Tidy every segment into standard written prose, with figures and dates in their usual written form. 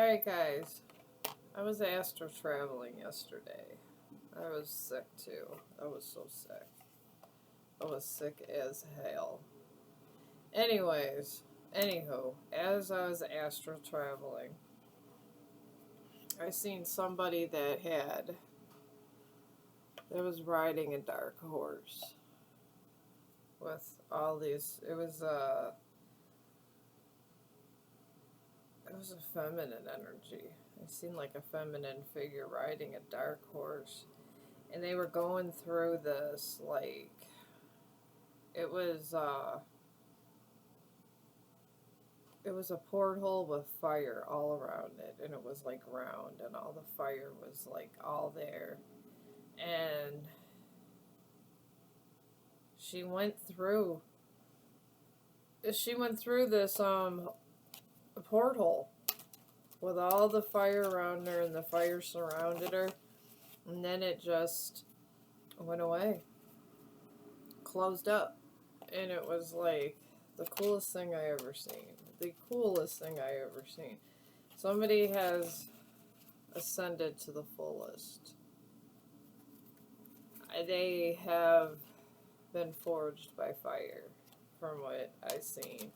Alright guys, I was astral traveling yesterday. I was sick too. I was so sick. I was sick as hell. Anywho, as I was astral traveling, I seen somebody that was riding a dark horse with all these, it was a feminine energy. I seen like a feminine figure riding a dark horse, and they were going through this, like, it was a porthole with fire all around it, and it was like round, and all the fire was like all there, and she went through this porthole with all the fire around her, and the fire surrounded her, and then it just went away, closed up, and it was like the coolest thing I ever seen. The coolest thing I ever seen. Somebody has ascended to the fullest. They have been forged by fire, from what I've seen,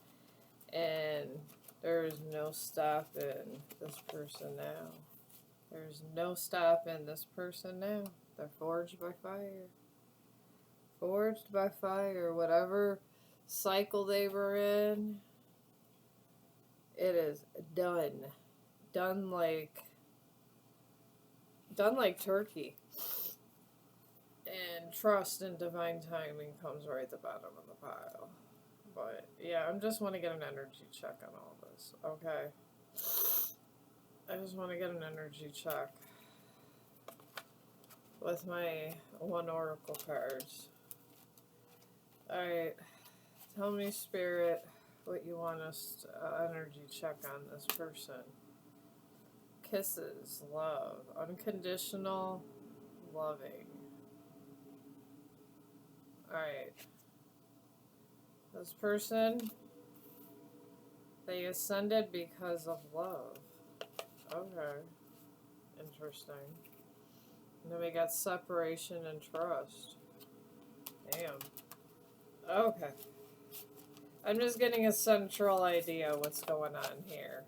and there is no stopping this person now. There's no stopping this person now. They're forged by fire. Forged by fire. Whatever cycle they were in, it is done. Done like turkey. And trust in divine timing comes right at the bottom of the pile. But yeah, I just want to get an energy check on all this, okay? I just want to get an energy check with my one oracle cards. Alright, tell me, Spirit, what you want us to energy check on this person. Kisses, love, unconditional loving. Alright. This person, they ascended because of love. Okay. Interesting. And then we got separation and trust. Damn. Okay. I'm just getting a central idea of what's going on here.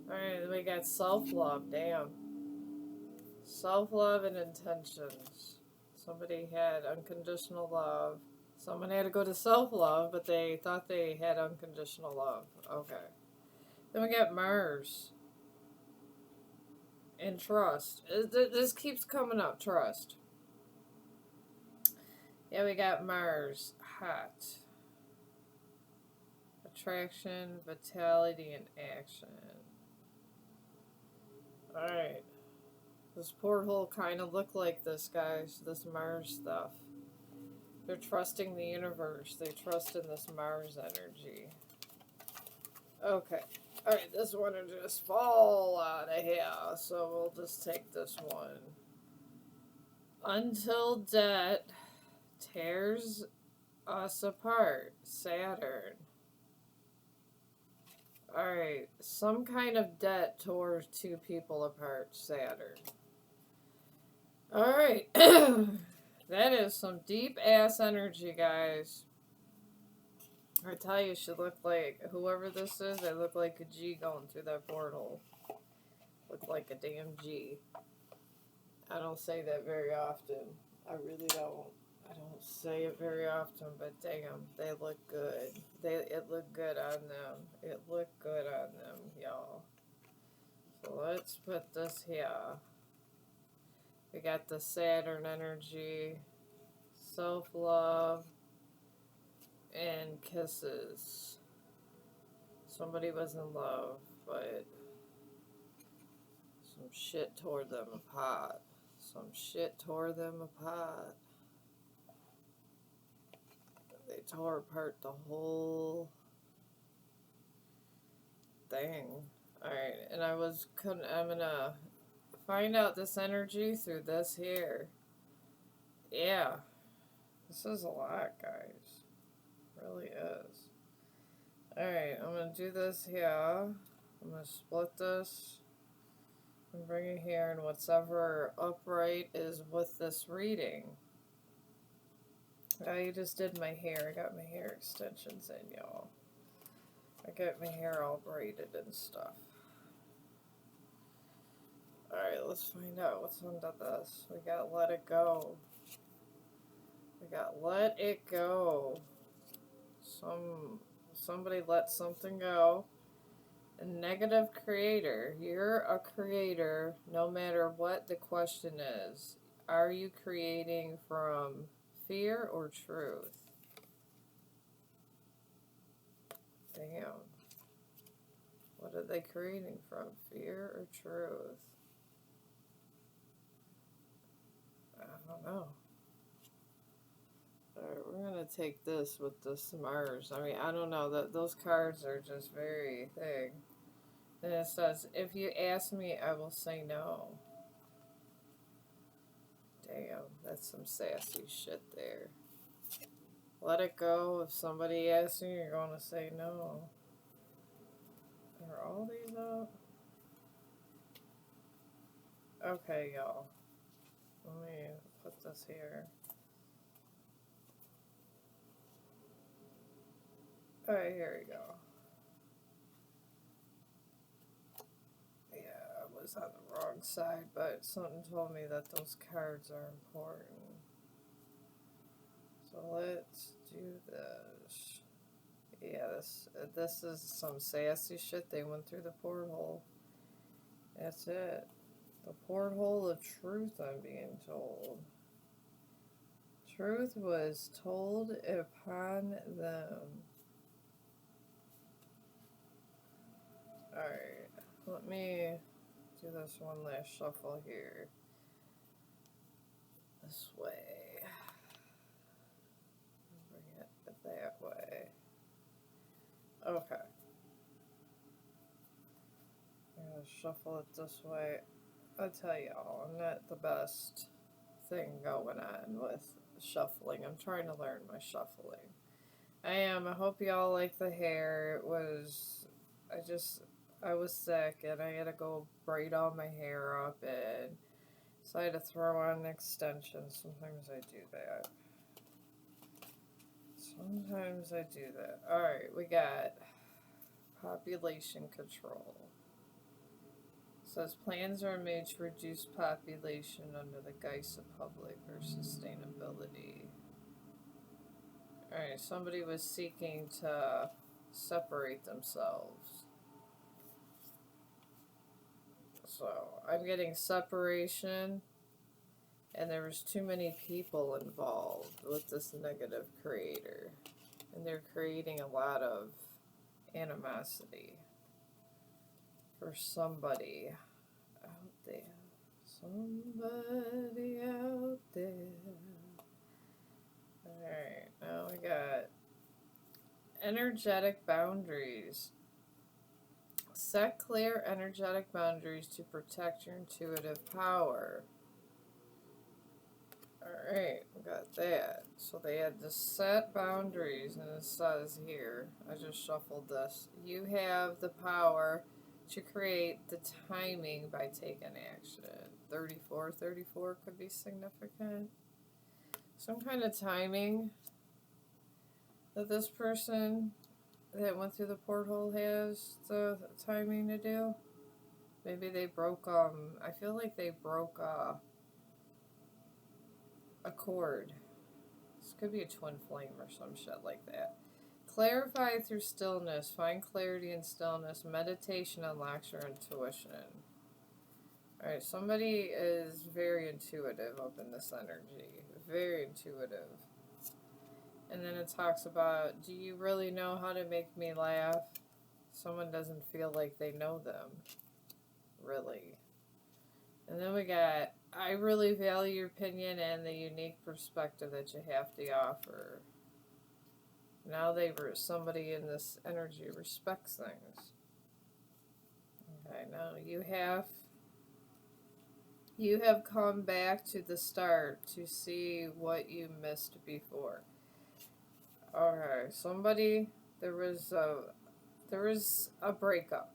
Alright, then we got self-love. Damn. Self-love and intentions. Somebody had unconditional love. Someone had to go to self-love, but they thought they had unconditional love. Okay. Then we got Mars. And trust. This keeps coming up. Trust. Yeah, we got Mars. Hot. Attraction, vitality, and action. Alright. This porthole kind of looked like this, guys. This Mars stuff. They're trusting the universe. They trust in this Mars energy. Okay. Alright, this one will just fall out of here. So we'll just take this one. Until debt tears us apart. Saturn. Alright. Some kind of debt tore two people apart. Saturn. Alright. That is some deep ass energy, guys. I tell you, she looked like, whoever this is, they look like a G going through that portal. Look like a damn G. I don't say that very often. I really don't. I don't say it very often, but damn, they look good. It looked good on them. It looked good on them, y'all. So let's put this here. We got the Saturn energy, self-love, and kisses. Somebody was in love, but some shit tore them apart. Some shit tore them apart. They tore apart the whole thing. Alright, and I'm gonna find out this energy through this here. Yeah. This is a lot, guys. It really is. Alright, I'm gonna do this here. I'm gonna split this and bring it here, and whatever upright is with this reading. I just did my hair. I got my hair extensions in, y'all. I got my hair all braided and stuff. Alright, let's find out what's under this. We got let it go. We got let it go. Somebody let something go. A negative creator. You're a creator no matter what the question is. Are you creating from fear or truth? Damn. What are they creating from? Fear or truth? I don't know. Alright, we're gonna take this with this Mars. I mean, I don't know. Those cards are just very big. And it says, if you ask me, I will say no. Damn, that's some sassy shit there. Let it go. If somebody asks you, you're going to say no. Are all these up? Okay, y'all. Let me put this here. Alright, here we go. Yeah, I was on the wrong side, but something told me that those cards are important. So let's do this. Yeah, this is some sassy shit. They went through the porthole. That's it. The porthole of truth, I'm being told. Truth was told upon them. Alright, let me do this one last shuffle here. This way. Bring it that way. Okay. I'm gonna shuffle it this way. I'll tell y'all, I'm not the best thing going on with shuffling. I'm trying to learn my shuffling. I am. I hope y'all like the hair. I was sick and I had to go braid all my hair up, and so I had to throw on extensions. Sometimes I do that. Sometimes I do that. Alright, we got population control. It says plans are made to reduce population under the guise of public or sustainability. Alright, somebody was seeking to separate themselves. So, I'm getting separation, and there was too many people involved with this negative creator. And they're creating a lot of animosity for somebody out there. Somebody out there. Alright, now we got energetic boundaries. Set clear energetic boundaries to protect your intuitive power. Alright, we got that. So they had to set boundaries, and it says here, I just shuffled this. You have the power to create the timing by taking action. 34 could be significant. Some kind of timing that this person that went through the porthole has the timing to do. Maybe they broke, I feel like they broke, a cord. This could be a twin flame or some shit like that. Clarify through stillness. Find clarity in stillness. Meditation unlocks your intuition. Alright, somebody is very intuitive up in this energy. Very intuitive. And then it talks about, do you really know how to make me laugh? Someone doesn't feel like they know them. Really. And then we got, I really value your opinion and the unique perspective that you have to offer. Now somebody in this energy respects things. Okay, now you have come back to the start to see what you missed before. Okay, there was There is a breakup.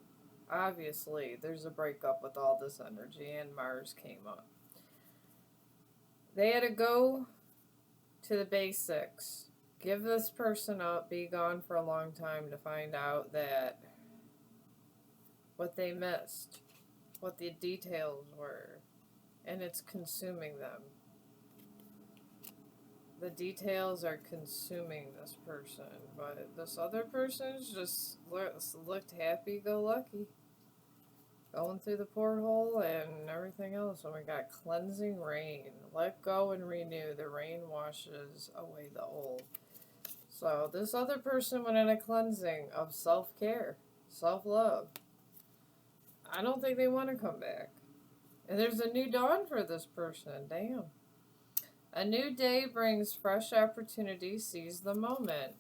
Obviously, there's a breakup with all this energy, and Mars came up. They had to go to the basics. Give this person up, be gone for a long time to find out that what they missed, what the details were, and it's consuming them. The details are consuming this person, but this other person's just looked happy-go-lucky. Going through the porthole and everything else. And we got cleansing rain. Let go and renew. The rain washes away the old. So this other person went in a cleansing of self-care, self-love. I don't think they want to come back. And there's a new dawn for this person. Damn. A new day brings fresh opportunity. Seize the moment.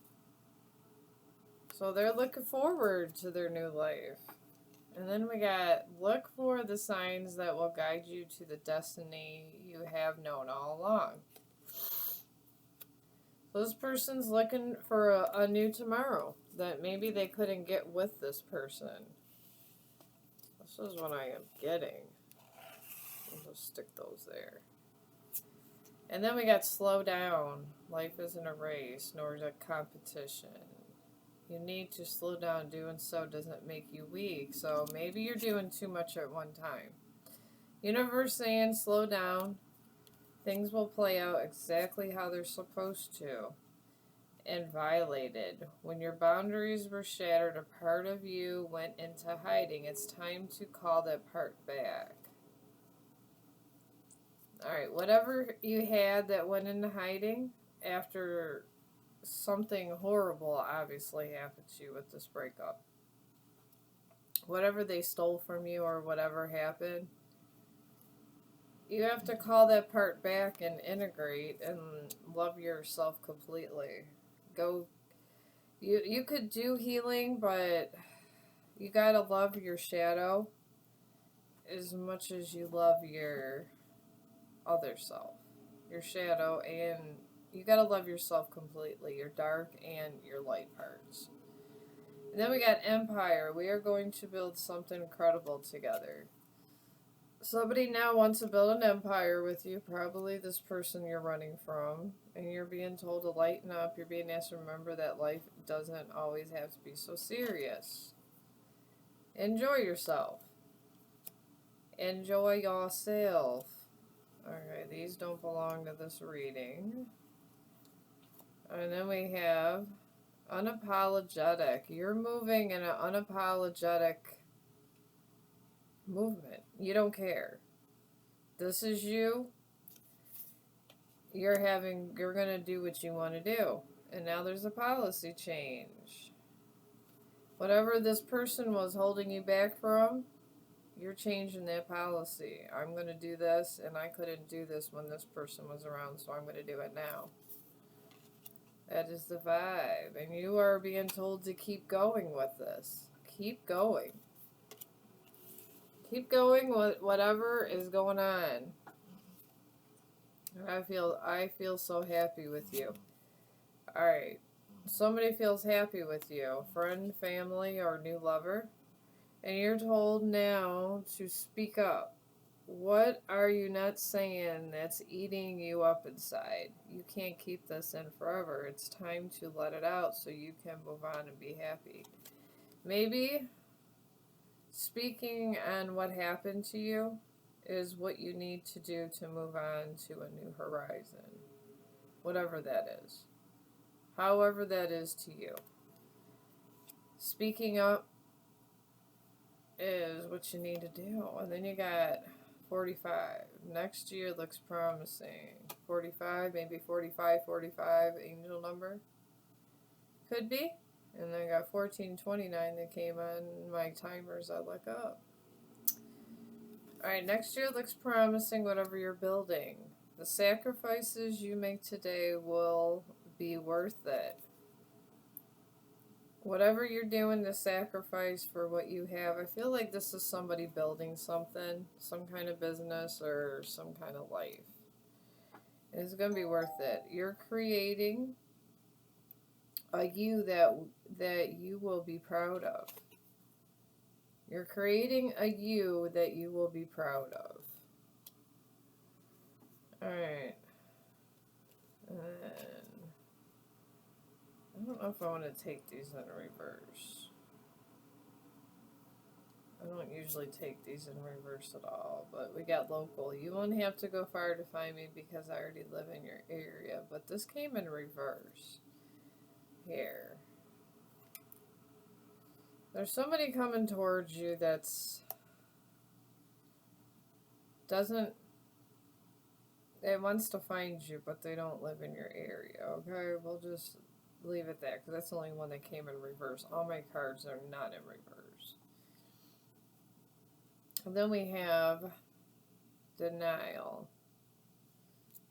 So they're looking forward to their new life. And then we got, look for the signs that will guide you to the destiny you have known all along. So this person's looking for a new tomorrow that maybe they couldn't get with this person. This is what I am getting. I'll just stick those there. And then we got slow down. Life isn't a race, nor is it a competition. You need to slow down. Doing so doesn't make you weak. So maybe you're doing too much at one time. Universe saying slow down. Things will play out exactly how they're supposed to. And violated. When your boundaries were shattered, a part of you went into hiding. It's time to call that part back. Alright, whatever you had that went into hiding after something horrible obviously happened to you with this breakup. Whatever they stole from you or whatever happened, you have to call that part back and integrate and love yourself completely. Go. You could do healing, but you gotta love your shadow as much as you love your other self. Your shadow, and you gotta love yourself completely. Your dark and your light parts. And then we got Empire. We are going to build something incredible together. Somebody now wants to build an empire with you, probably this person you're running from, and you're being told to lighten up. You're being asked to remember that life doesn't always have to be so serious. Enjoy yourself. Enjoy yourself. Okay, these don't belong to this reading. And then we have unapologetic. You're moving in an unapologetic movement. You don't care. This is you. You're gonna do what you want to do. And now there's a policy change. Whatever this person was holding you back from, you're changing that policy. I'm gonna do this, and I couldn't do this when this person was around, so I'm gonna do it now. That is the vibe. And you are being told to keep going with this. Keep going. Keep going with whatever is going on. I feel so happy with you. Alright. Somebody feels happy with you. Friend, family, or new lover. And you're told now to speak up. What are you not saying that's eating you up inside? You can't keep this in forever. It's time to let it out so you can move on and be happy. Maybe speaking on what happened to you is what you need to do to move on to a new horizon. Whatever that is. However that is to you. Speaking up is what you need to do. And then you got 45. Next year looks promising. 45, maybe 45, angel number. Could be. And then I got 1429 that came on my timers I look up. Alright, next year looks promising, whatever you're building. The sacrifices you make today will be worth it. Whatever you're doing to sacrifice for what you have, I feel like this is somebody building something, some kind of business or some kind of life. It's going to be worth it. You're creating a you that you will be proud of. You're creating a you that you will be proud of. Alright. And I don't know if I want to take these in reverse. I don't usually take these in reverse at all, but we got local. You won't have to go far to find me because I already live in your area, but this came in reverse. Here. There's somebody coming towards you that's doesn't, it wants to find you, but they don't live in your area, okay? We'll just leave it there, because that's the only one that came in reverse. All my cards are not in reverse. And then we have denial.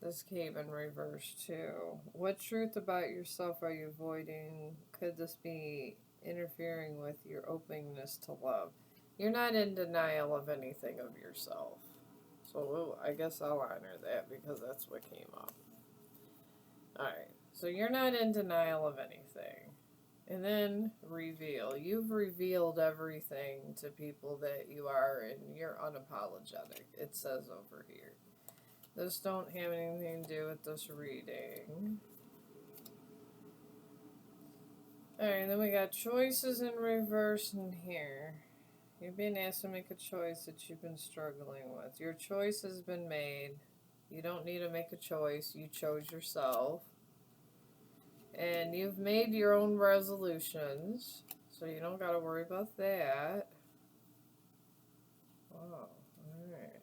This came in reverse too. What truth about yourself are you avoiding? Could this be interfering with your openness to love? You're not in denial of anything of yourself. So I guess I'll honor that because that's what came up. Alright, so you're not in denial of anything. And then reveal. You've revealed everything to people that you are, and you're unapologetic. It says over here. This don't have anything to do with this reading. Alright, then we got choices in reverse in here. You're being asked to make a choice that you've been struggling with. Your choice has been made. You don't need to make a choice. You chose yourself. And you've made your own resolutions. So you don't got to worry about that. Oh, alright.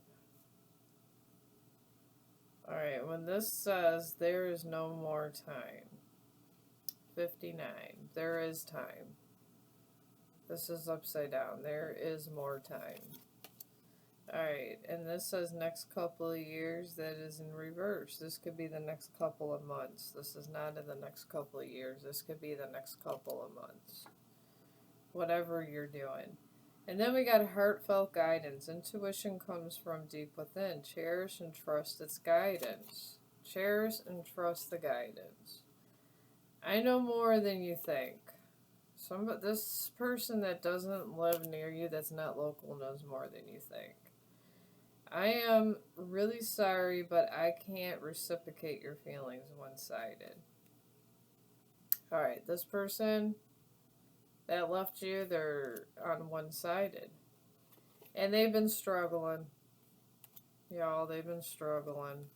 Alright, when this says there is no more time. 59. There is time. This is upside down. There is more time. Alright, and this says next couple of years. That is in reverse. This could be the next couple of months. This is not in the next couple of years. This could be the next couple of months. Whatever you're doing. And then we got heartfelt guidance. Intuition comes from deep within. Cherish and trust its guidance. Cherish and trust the guidance. I know more than you think. This person that doesn't live near you, that's not local, knows more than you think. I am really sorry, but I can't reciprocate your feelings one-sided. Alright, this person that left you, they're on one-sided. And they've been struggling. Y'all, they've been struggling.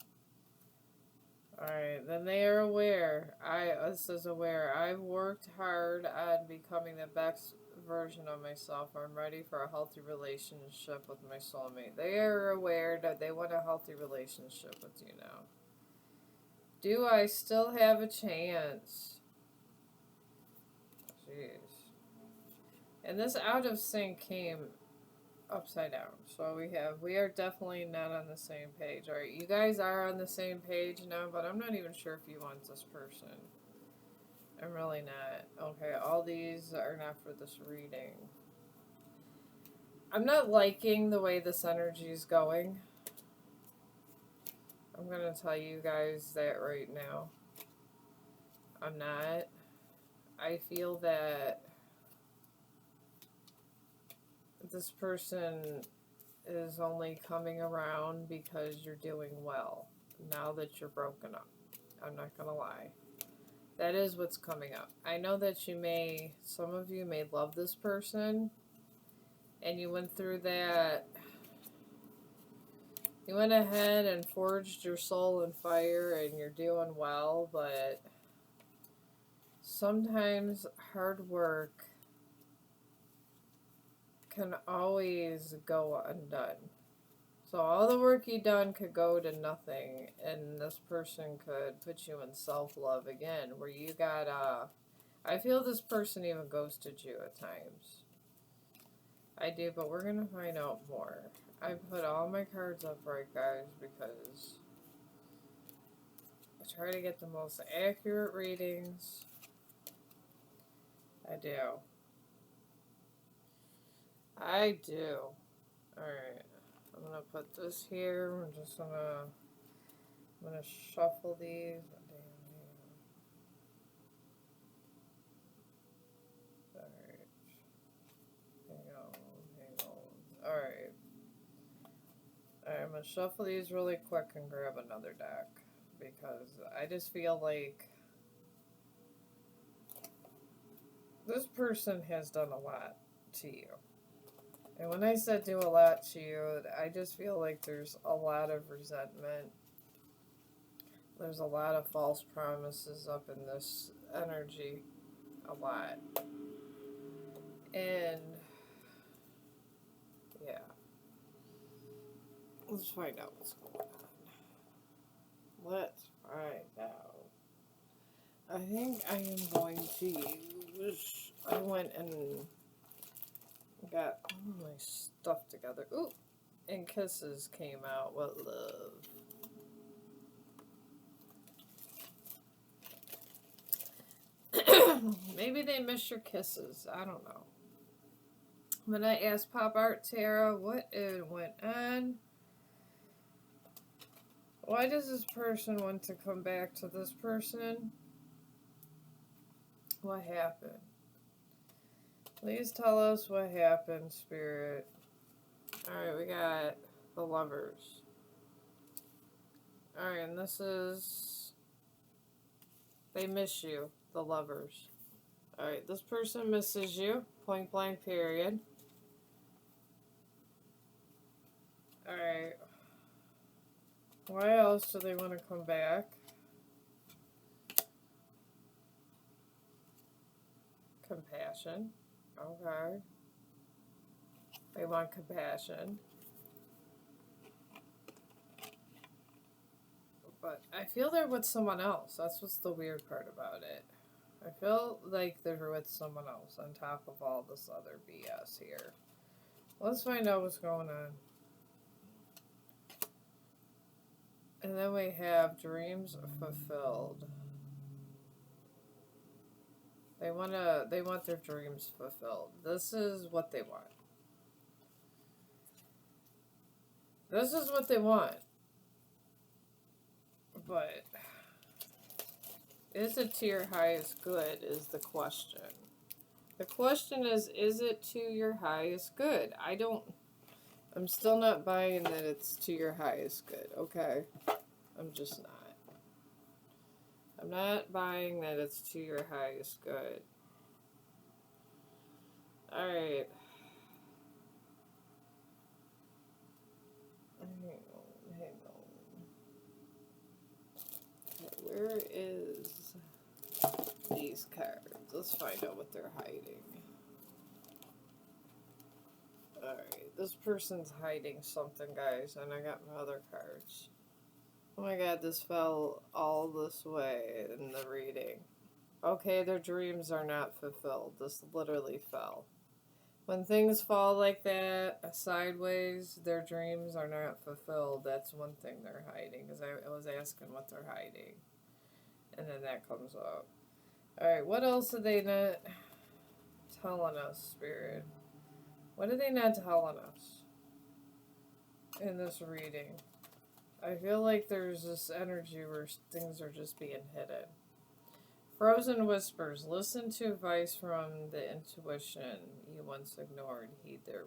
Alright, then they are aware. This is aware. I've worked hard on becoming the best version of myself. I'm ready for a healthy relationship with my soulmate. They are aware that they want a healthy relationship with you now. Do I still have a chance? Jeez. And this out of sync came upside down. So we are definitely not on the same page. Alright, you guys are on the same page now, but I'm not even sure if you want this person. I'm really not. Okay, all these are not for this reading. I'm not liking the way this energy is going. I'm going to tell you guys that right now. I'm not. I feel that this person is only coming around because you're doing well now that you're broken up. I'm not gonna lie. That is what's coming up. I know that some of you may love this person, and you went through that. You went ahead and forged your soul in fire, and you're doing well, but sometimes hard work can always go undone. So all the work you done could go to nothing, and this person could put you in self-love again, where you got, I feel this person even ghosted you at times. I do, but we're going to find out more. I put all my cards up right, guys, because I try to get the most accurate readings. I do. I do. Alright. I'm going to put this here. I'm going to shuffle these. gonna shuffle these really quick and grab another deck because I just feel like this person has done a lot to you. And when I said do a lot to you, I just feel like there's a lot of resentment. There's a lot of false promises up in this energy. A lot. And yeah. Let's find out what's going on. Let's find out. I think I am going to use... I went and got all my stuff together. Ooh! And Kisses came out. What love. Maybe they miss your kisses. I don't know. When I asked Pop Art Tarot what it went on, why does this person want to come back to this person? What happened? Please tell us what happened, Spirit. Alright, we got the Lovers. Alright, and this is... They miss you, the Lovers. Alright, this person misses you. Point blank period. Alright. Why else do they want to come back? Compassion. Okay. They want compassion. But I feel they're with someone else. That's what's the weird part about it. I feel like they're with someone else on top of all this other BS here. Let's find out what's going on. And then we have dreams fulfilled. They want their dreams fulfilled. This is what they want. This is what they want. But is it to your highest good is the question. The question is it to your highest good? I'm still not buying that it's to your highest good, okay? I'm just not. I'm not buying that it's to your highest good. Alright. Hang on. Okay, where is these cards? Let's find out what they're hiding. Alright, this person's hiding something, guys, and I got my other cards. Oh my god, this fell all this way in the reading. Okay, their dreams are not fulfilled. This literally fell. When things fall like that, sideways, their dreams are not fulfilled. That's one thing they're hiding, because I was asking what they're hiding. And then that comes up. Alright, what else are they not telling us, Spirit? What are they not telling us in this reading? I feel like there's this energy where things are just being hidden. Frozen whispers. Listen to advice from the intuition you once ignored. Heed their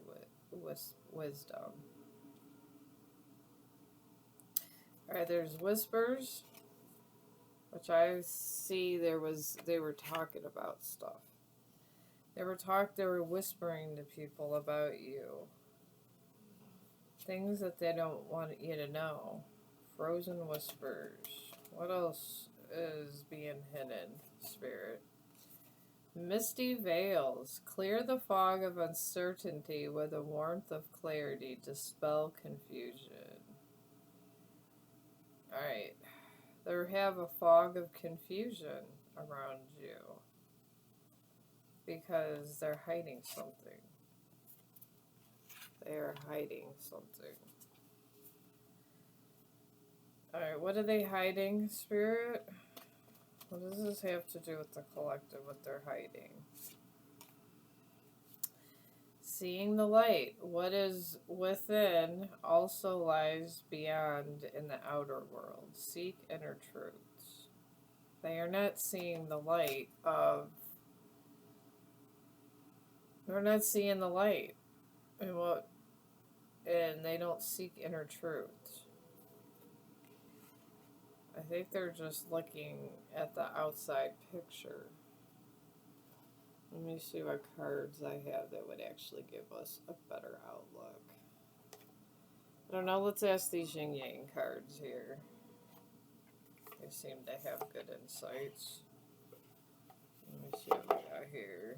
wisdom. Alright, there's whispers, which I see they were talking about stuff. They were whispering to people about you. Things that they don't want you to know. Frozen whispers. What else is being hidden, Spirit? Misty veils. Clear the fog of uncertainty with a warmth of clarity. Dispel confusion. Alright. They have a fog of confusion around you. Because they're hiding something. They are hiding something. Alright, what are they hiding, Spirit? What does this have to do with the collective, what they're hiding? Seeing the light. What is within also lies beyond in the outer world. Seek inner truths. They are not seeing the light of... They're not seeing the light. And what and they don't seek inner truth. I think they're just looking at the outside picture. Let me see what cards I have that would actually give us a better outlook. I don't know, let's ask these yin yang cards here. They seem to have good insights. Let me see what we got here.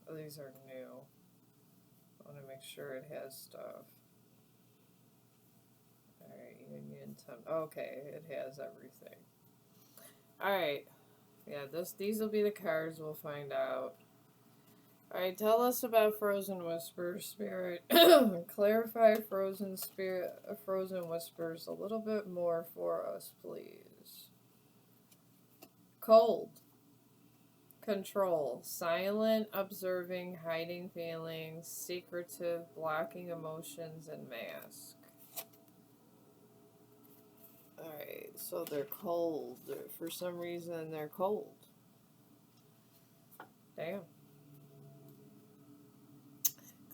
Oh, these are new. I want to make sure it has stuff. Alright, Union Temp. Okay, it has everything. Alright. Yeah, these will be the cards, we'll find out. Alright, tell us about Frozen Whispers, Spirit. Clarify Frozen Whispers a little bit more for us, please. Cold. Control. Silent, observing, hiding feelings, secretive, blocking emotions, and mask. Alright, so they're cold. For some reason, they're cold. Damn.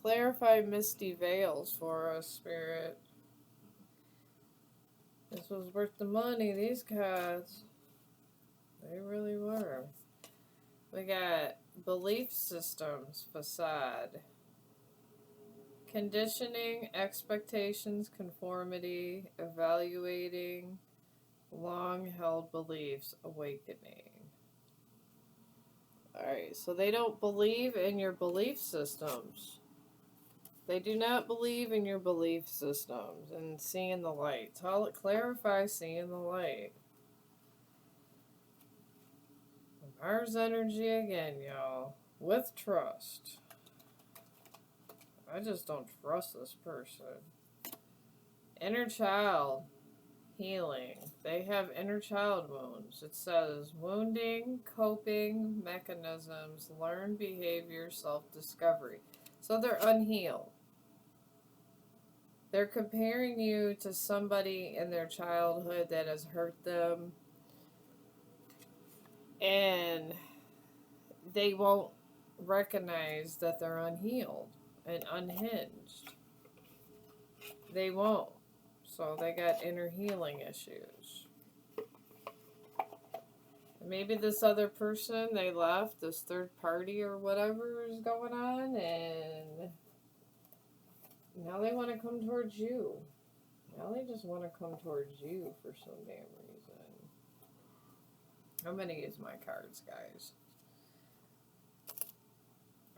Clarify misty veils for us, Spirit. This was worth the money, these cards. They really were. We got belief systems, facade. Conditioning, expectations, conformity, evaluating, long-held beliefs, awakening. Alright, so they don't believe in your belief systems. They do not believe in your belief systems and seeing the light. Clarify seeing the light. Mars energy again, y'all. With trust. I just don't trust this person. Inner child. Healing. They have inner child wounds. It says wounding, coping mechanisms, learned behavior, self-discovery. So they're unhealed. They're comparing you to somebody in their childhood that has hurt them, and they won't recognize that they're unhealed and unhinged. They won't. So they got inner healing issues. Maybe this other person, they left, this third party or whatever is going on, and now they want to come towards you. Now they just want to come towards you for some damn reason. I'm going to use my cards, guys.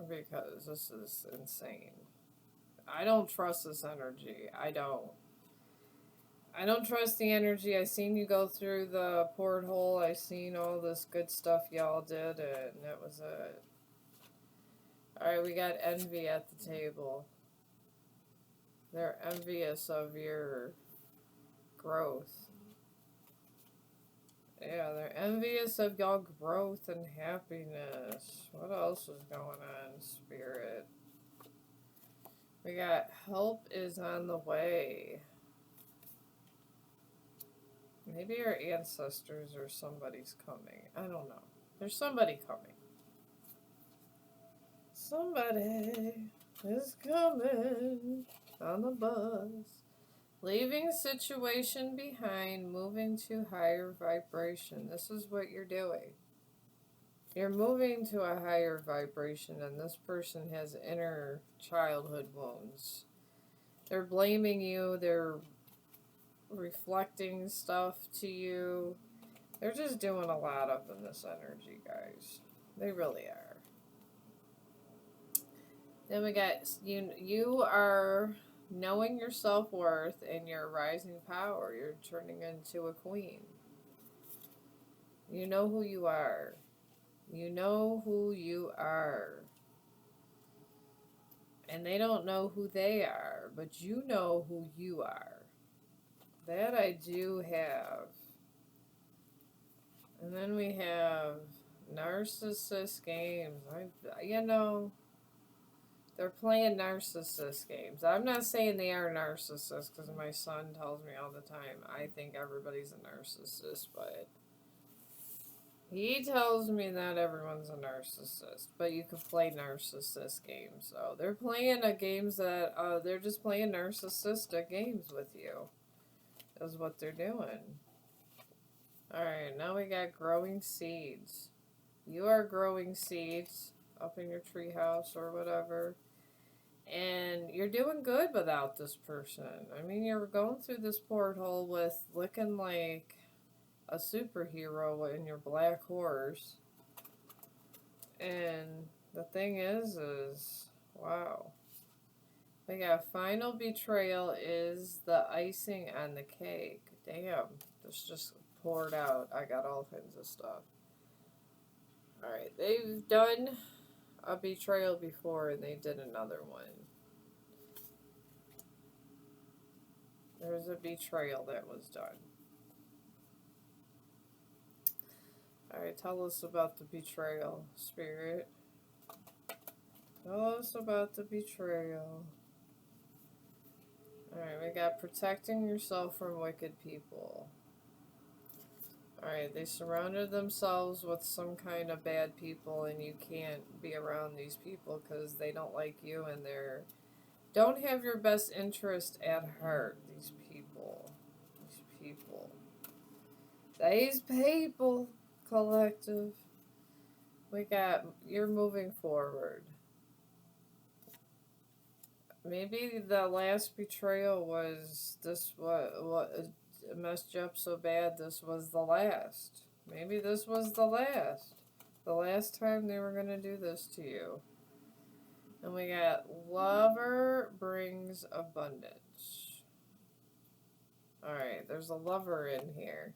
Because this is insane. I don't trust this energy. I don't trust the energy. I seen you go through the porthole. I seen all this good stuff y'all did, and that was it. Alright, we got envy at the table. They're envious of your growth. Yeah, they're envious of y'all growth and happiness. What else is going on, Spirit? We got help is on the way. Maybe our ancestors or somebody's coming. I don't know. There's somebody coming. Somebody is coming on the bus. Leaving situation behind, moving to higher vibration. This is what you're doing. You're moving to a higher vibration, and this person has inner childhood wounds. They're blaming you. They're reflecting stuff to you. They're just doing a lot up in this energy, guys. They really are. Then we got, you are knowing your self-worth and your rising power. You're turning into a queen. You know who you are. You know who you are. And they don't know who they are, but you know who you are. That I do have. And then we have narcissist games. They're playing narcissist games. I'm not saying they are narcissists, because my son tells me all the time, I think everybody's a narcissist, but He tells me that everyone's a narcissist, but you can play narcissist games. So they're playing a games that they're just playing narcissistic games with you. Is what they're doing. All right, now we got growing seeds. You are growing seeds up in your treehouse or whatever, and you're doing good without this person. I mean, you're going through this porthole with looking like a superhero in your black horse. And the thing is, wow. We got final betrayal is the icing on the cake. Damn, this just poured out. I got all kinds of stuff. Alright, they've done a betrayal before and they did another one. There's a betrayal that was done. Alright, tell us about the betrayal, Spirit. Tell us about the betrayal. Alright, we got protecting yourself from wicked people. Alright, they surrounded themselves with some kind of bad people and you can't be around these people because they don't like you and they're don't have your best interest at heart. These people. These people, collective. We got, you're moving forward. Maybe the last betrayal was this, what messed you up so bad this was the last. Maybe this was the last. The last time they were going to do this to you. And we got lover brings abundance. Alright, there's a lover in here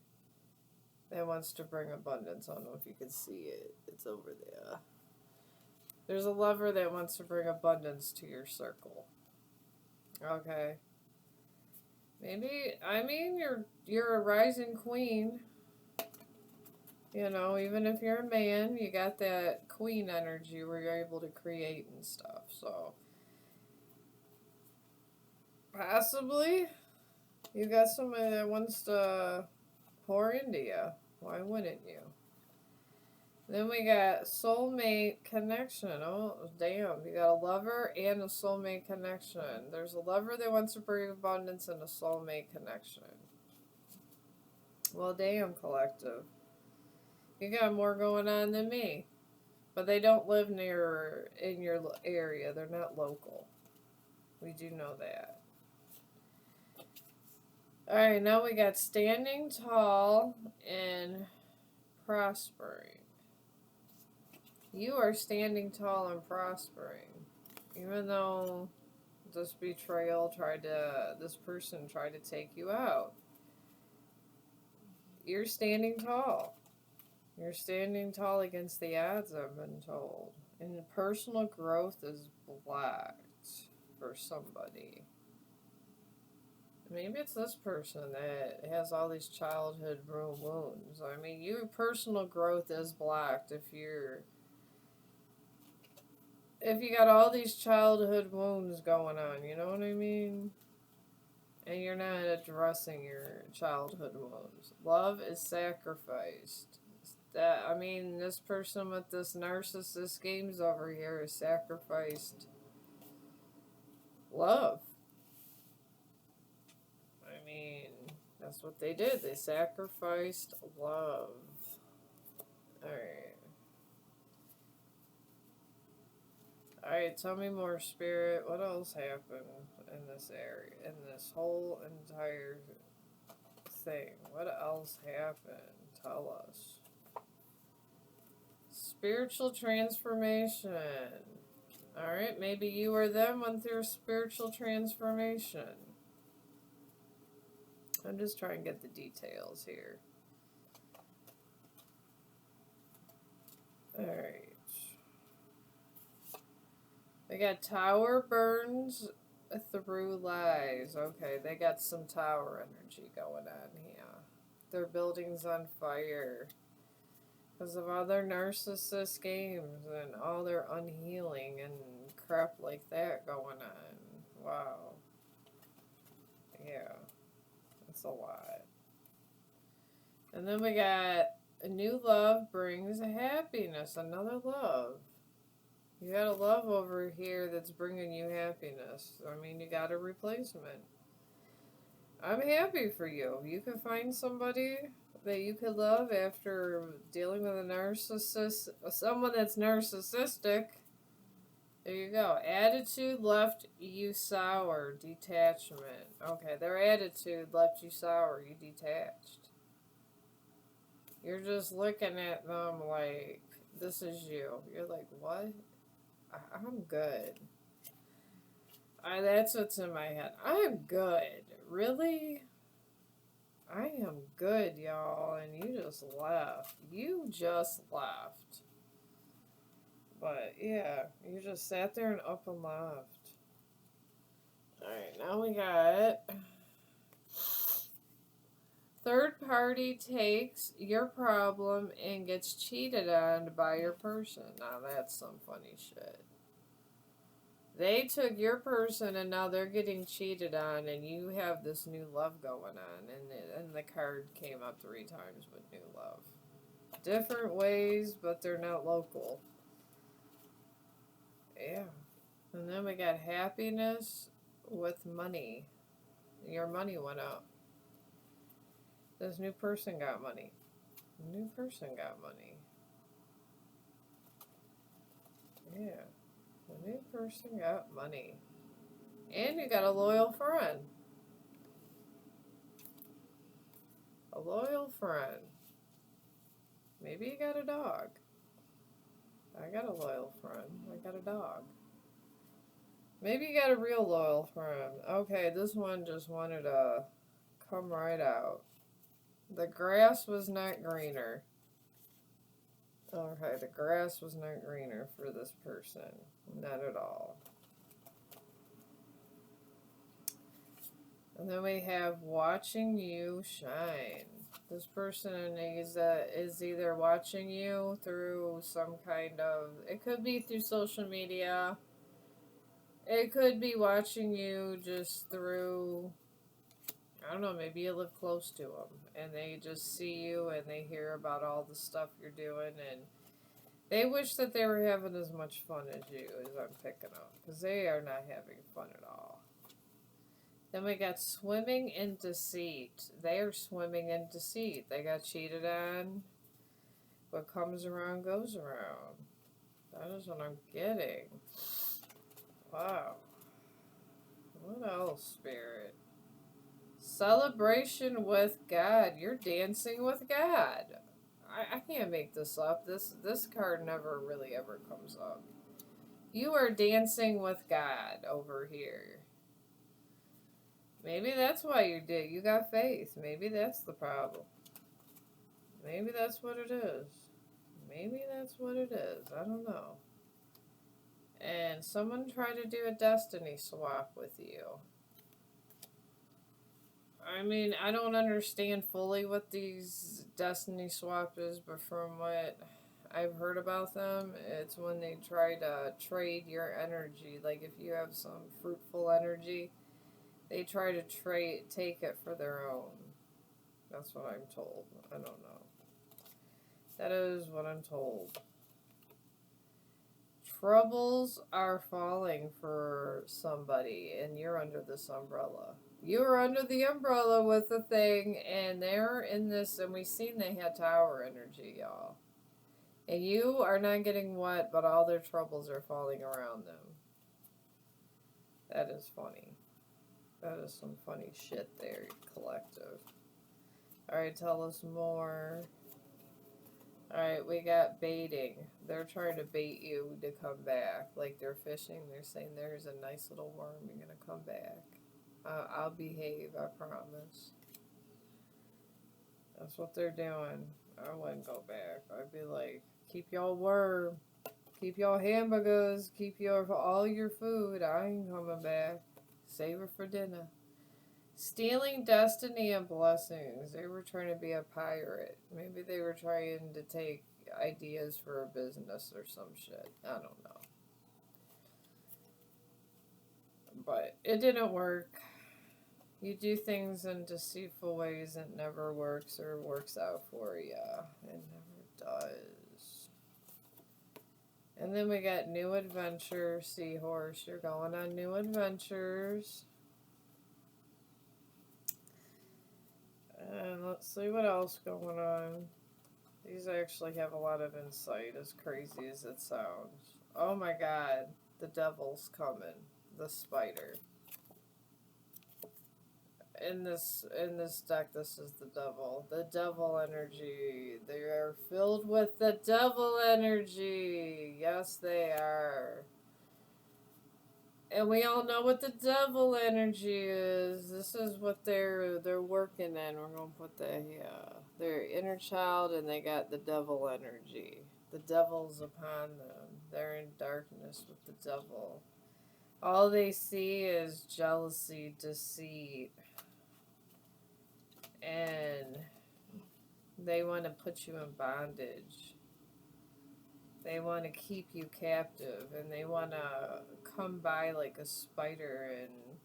that wants to bring abundance. I don't know if you can see it. It's over there. There's a lover that wants to bring abundance to your circle. Okay. Maybe, I mean, you're a rising queen. You know, even if you're a man, you got that queen energy where you're able to create and stuff. So, possibly, you got somebody that wants to pour into you. Why wouldn't you? Then we got soulmate connection. Oh, damn. You got a lover and a soulmate connection. There's a lover that wants to bring abundance and a soulmate connection. Well, damn, collective. You got more going on than me. But they don't live in your area. They're not local. We do know that. Alright, now we got standing tall and prospering. You are standing tall and prospering. Even though this this person tried to take you out. You're standing tall. You're standing tall against the odds, I've been told. And personal growth is blocked for somebody. Maybe it's this person that has all these childhood wounds. I mean, your personal growth is blocked if you got all these childhood wounds going on, you know what I mean? And you're not addressing your childhood wounds. Love is sacrificed. I mean, this person with this narcissist games over here has sacrificed love. I mean, that's what they did. They sacrificed love. Alright. Alright, tell me more, Spirit. What else happened in this area? In this whole entire thing? What else happened? Tell us. Spiritual transformation. Alright, maybe you or them went through a spiritual transformation. I'm just trying to get the details here. Alright. They got tower burns through lies. Okay, they got some tower energy going on here. Their building's on fire. Because of all their narcissist games and all their unhealing and crap like that going on. Wow. Yeah. That's a lot. And then we got A new love brings happiness, another love. You got a love over here that's bringing you happiness. I mean, you got a replacement. I'm happy for you. You can find somebody that you could love after dealing with a narcissist, someone that's narcissistic. There you go. Attitude left you sour. Detachment. Okay, their attitude left you sour. You detached. You're just looking at them like, this is you. You're like, what? I'm good. That's what's in my head. I'm good. Really? I am good, y'all. And you just left. You just left. But, yeah. You just sat there and up and left. Alright, now we got... Third party takes your problem and gets cheated on by your person. Now that's some funny shit. They took your person and now they're getting cheated on, and you have this new love going on. And the card came up 3 times with new love. Different ways, but they're not local. Yeah. And then we got happiness with money. Your money went up. This new person got money. New person got money. Yeah. The new person got money. And you got a loyal friend. A loyal friend. Maybe you got a dog. I got a loyal friend. I got a dog. Maybe you got a real loyal friend. Okay, this one just wanted to come right out. The grass was not greener. Okay, the grass was not greener for this person. Not at all. And then we have watching you shine. This person is either watching you through some kind of... It could be through social media. It could be watching you just through... I don't know, maybe you live close to them. And they just see you and they hear about all the stuff you're doing. And they wish that they were having as much fun as you, as I'm picking up. Because they are not having fun at all. Then we got swimming in deceit. They are swimming in deceit. They got cheated on. What comes around goes around. That is what I'm getting. Wow. What else, Spirit? Celebration with God. You're dancing with God. I can't make this up. This card never really ever comes up. You are dancing with God over here. Maybe that's why you did. You got faith. Maybe that's the problem. Maybe that's what it is. Maybe that's what it is. I don't know. And someone tried to do a destiny swap with you. I mean, I don't understand fully what these destiny swap is, but from what I've heard about them, it's when they try to trade your energy. Like if you have some fruitful energy, they try to take it for their own. That's what I'm told. I don't know. That is what I'm told. Troubles are falling for somebody, and you're under this umbrella. You're under the umbrella with the thing, and they're in this, and we've seen they had tower energy, y'all. And you are not getting wet, but all their troubles are falling around them. That is funny. That is some funny shit there, collective. Alright, tell us more. Alright, we got baiting. They're trying to bait you to come back. Like they're fishing. They're saying there's a nice little worm. You're going to come back. I'll behave, I promise. That's what they're doing. I wouldn't go back. I'd be like, keep your worm. Keep your hamburgers. Keep all your food. I ain't coming back. Save it for dinner. Stealing destiny and blessings. They were trying to be a pirate. Maybe they were trying to take ideas for a business or some shit. I don't know. But it didn't work. You do things in deceitful ways, it never works or works out for you. It never does. And then we got new adventure, seahorse. You're going on new adventures. And let's see what else going on. These actually have a lot of insight, as crazy as it sounds. Oh my god, the devil's coming. The spider. In this deck, this is the devil. The devil energy. They are filled with the devil energy. Yes, they are. And we all know what the devil energy is. This is what they're working in. We're gonna put the their inner child, and they got the devil energy. The devil's upon them. They're in darkness with the devil. All they see is jealousy, deceit, and they want to put you in bondage. They want to keep you captive, and they want to come by like a spider and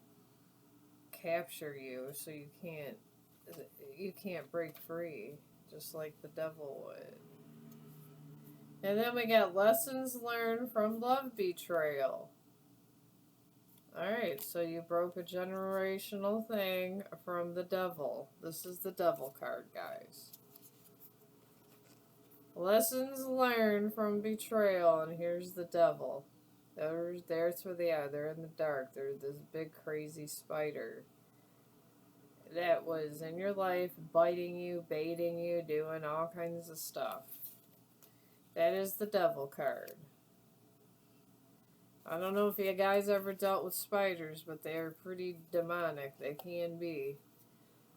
capture you so you can't break free, just like the devil would. And then we got lessons learned from love betrayal. Alright, so you broke a generational thing from the devil. This is the devil card, guys. Lessons learned from betrayal, and here's the devil. There's where they are. They're in the dark. They're this big crazy spider that was in your life, biting you, baiting you, doing all kinds of stuff. That is the devil card. I don't know if you guys ever dealt with spiders, but they are pretty demonic. They can be.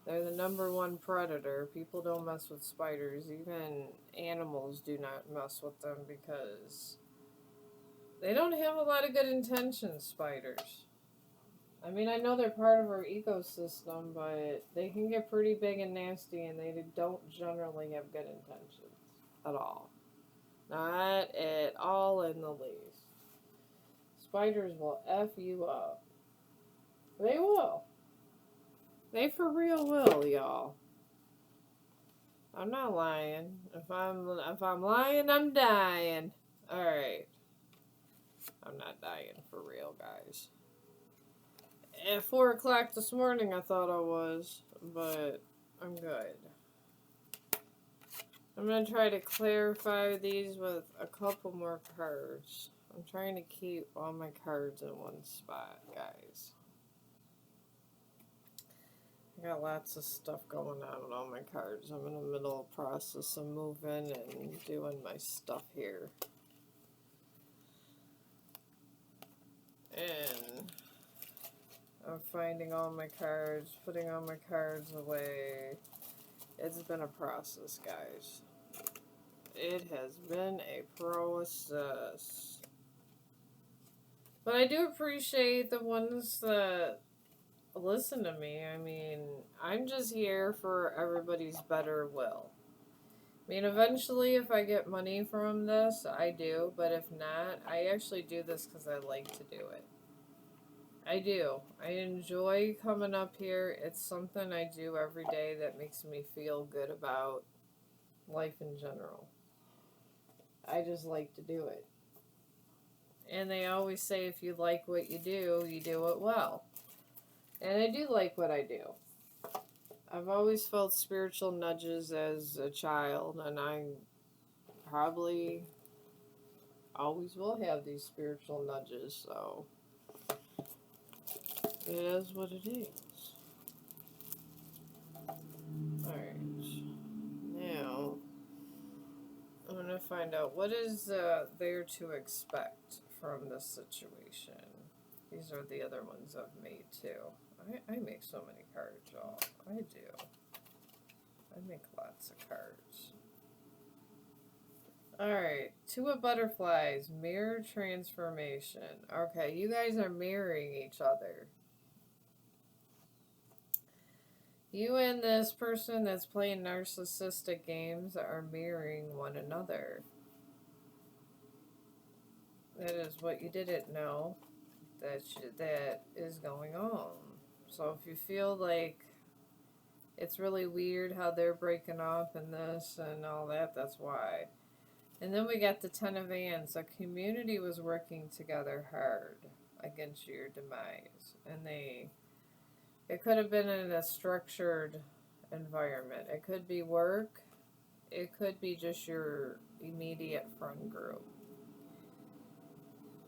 They're the #1 predator. People don't mess with spiders. Even animals do not mess with them because they don't have a lot of good intentions, spiders. I mean, I know they're part of our ecosystem, but they can get pretty big and nasty, and they don't generally have good intentions at all. Not at all in the least. Spiders will F you up. They will. They for real will, y'all. I'm not lying. If I'm lying, I'm dying. Alright. I'm not dying for real, guys. At 4 o'clock this morning I thought I was, but I'm good. I'm going to try to clarify these with a couple more cards. I'm trying to keep all my cards in one spot, guys. I got lots of stuff going on with all my cards. I'm in the middle of process of moving and doing my stuff here. And I'm finding all my cards, putting all my cards away. It's been a process, guys. It has been a process. But I do appreciate the ones that listen to me. I mean, I'm just here for everybody's better will. I mean, eventually, if I get money from this, I do. But if not, I actually do this because I like to do it. I do. I enjoy coming up here. It's something I do every day that makes me feel good about life in general. I just like to do it. And they always say if you like what you do it well. And I do like what I do. I've always felt spiritual nudges as a child, and I probably always will have these spiritual nudges, so it is what it is. Alright. Now, I'm going to find out what is there to expect from this situation. These are the other ones I've made, too. I make so many cards, y'all. I do. I make lots of cards. Alright, 2 of butterflies, mirror transformation. Okay, you guys are mirroring each other. You and this person that's playing narcissistic games are mirroring one another. That is what you didn't know that is going on. So if you feel like it's really weird how they're breaking up and this and all that, that's why. And then we got the Ten of Wands. A community was working together hard against your demise. And it could have been in a structured environment. It could be work. It could be just your immediate friend group.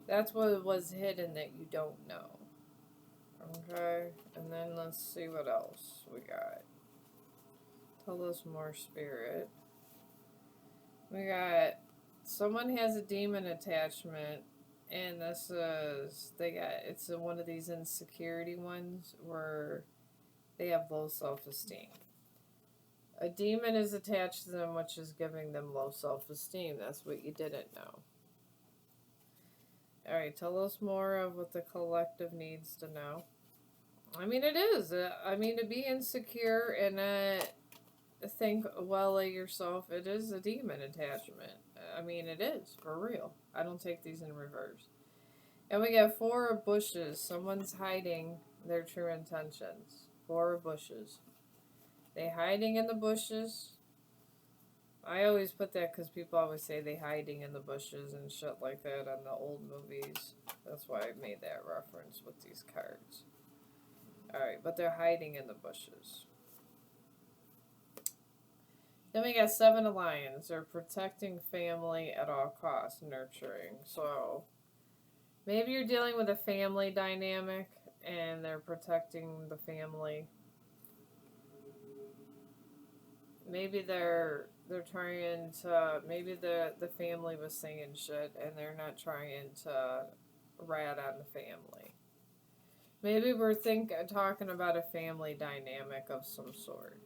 That's what was hidden that you don't know. Okay, and then let's see what else we got. Tell us more, Spirit. We got someone has a demon attachment, and this is it's one of these insecurity ones where they have low self-esteem. A demon is attached to them, which is giving them low self-esteem. That's what you didn't know. All right, tell us more of what the collective needs to know. I mean, it is. I mean, to be insecure and think well of yourself, it is a demon attachment. I mean, it is, for real. I don't take these in reverse. And we got 4 of bushes. Someone's hiding their true intentions. 4 of bushes. They hiding in the bushes. I always put that because people always say they hiding in the bushes and shit like that on the old movies. That's why I made that reference with these cards. Alright, but they're hiding in the bushes. Then we got 7 of lions. They're protecting family at all costs, nurturing. So maybe you're dealing with a family dynamic and they're protecting the family. Maybe they're trying to, maybe the family was saying shit and they're not trying to rat on the family. Maybe we're talking about a family dynamic of some sort.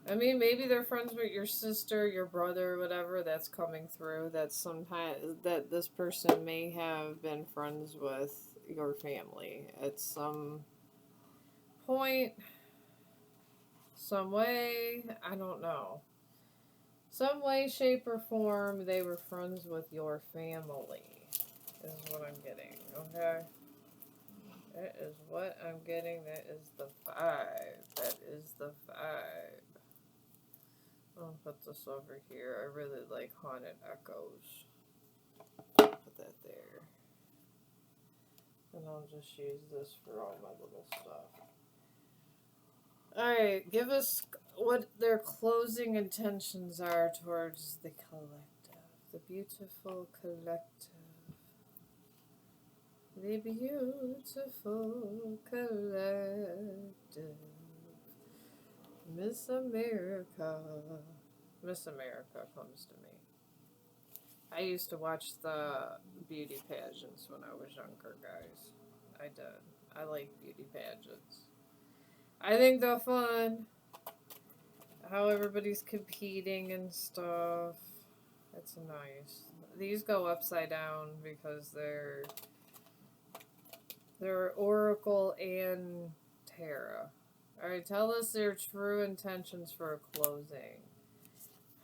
I mean, maybe they're friends with your sister, your brother, whatever. That's coming through. That's sometimes that this person may have been friends with your family at some point, some way. I don't know. Some way, shape, or form, they were friends with your family. Is what I'm getting. Okay. That is what I'm getting. That is the vibe. That is the vibe. I'll put this over here. I really like Haunted Echoes. Put that there. And I'll just use this for all my little stuff. Alright, give us what their closing intentions are towards the collective. The beautiful collective. The beautiful collective. Miss America. Miss America comes to me. I used to watch the beauty pageants when I was younger, guys. I did. I like beauty pageants. I think they're fun. How everybody's competing and stuff. It's nice. These go upside down because they're Oracle and Tarot. Alright, tell us their true intentions for a closing.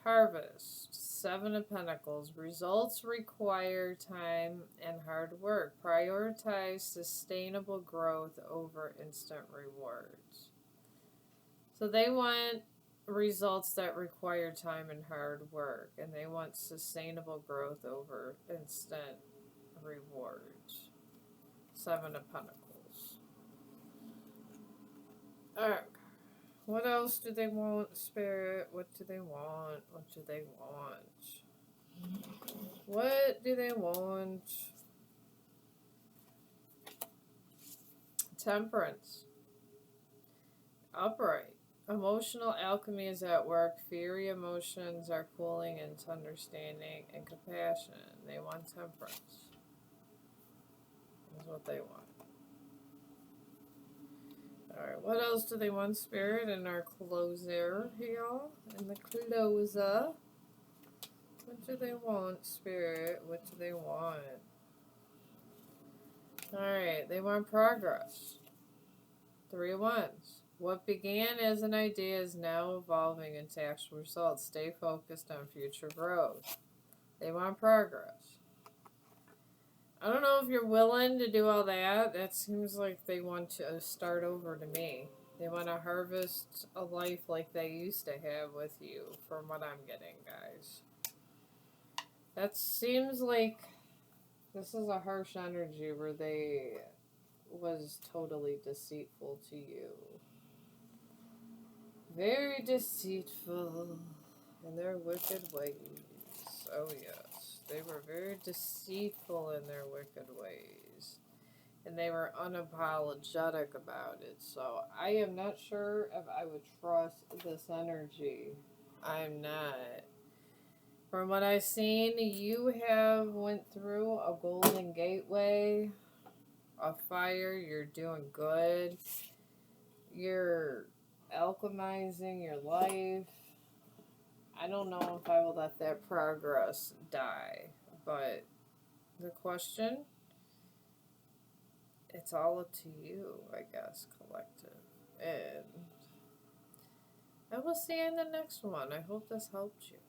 Harvest. 7 of Pentacles. Results require time and hard work. Prioritize sustainable growth over instant rewards. So they want results that require time and hard work. And they want sustainable growth over instant rewards. 7 of Pentacles. Alright. What else do they want, Spirit? What do they want? What do they want? What do they want? Temperance. Upright. Emotional alchemy is at work. Fiery emotions are cooling into understanding and compassion. They want temperance. That's what they want. Alright, what else do they want, Spirit, in our closer here? In the closer. What do they want, Spirit? What do they want? Alright, they want progress. 3 of Wands. What began as an idea is now evolving into actual results. Stay focused on future growth. They want progress. I don't know if you're willing to do all that. That seems like they want to start over to me. They want to harvest a life like they used to have with you, from what I'm getting, guys. That seems like this is a harsh energy where they was totally deceitful to you. Very deceitful in their wicked ways. Oh, yes. They were very deceitful in their wicked ways. And they were unapologetic about it. So I am not sure if I would trust this energy. I'm not. From what I've seen, you have went through a golden gateway, a fire. You're doing good. You're alchemizing your life. I don't know if I will let that progress die, but the question, it's all up to you, I guess, collective. And I will see you in the next one. I hope this helped you.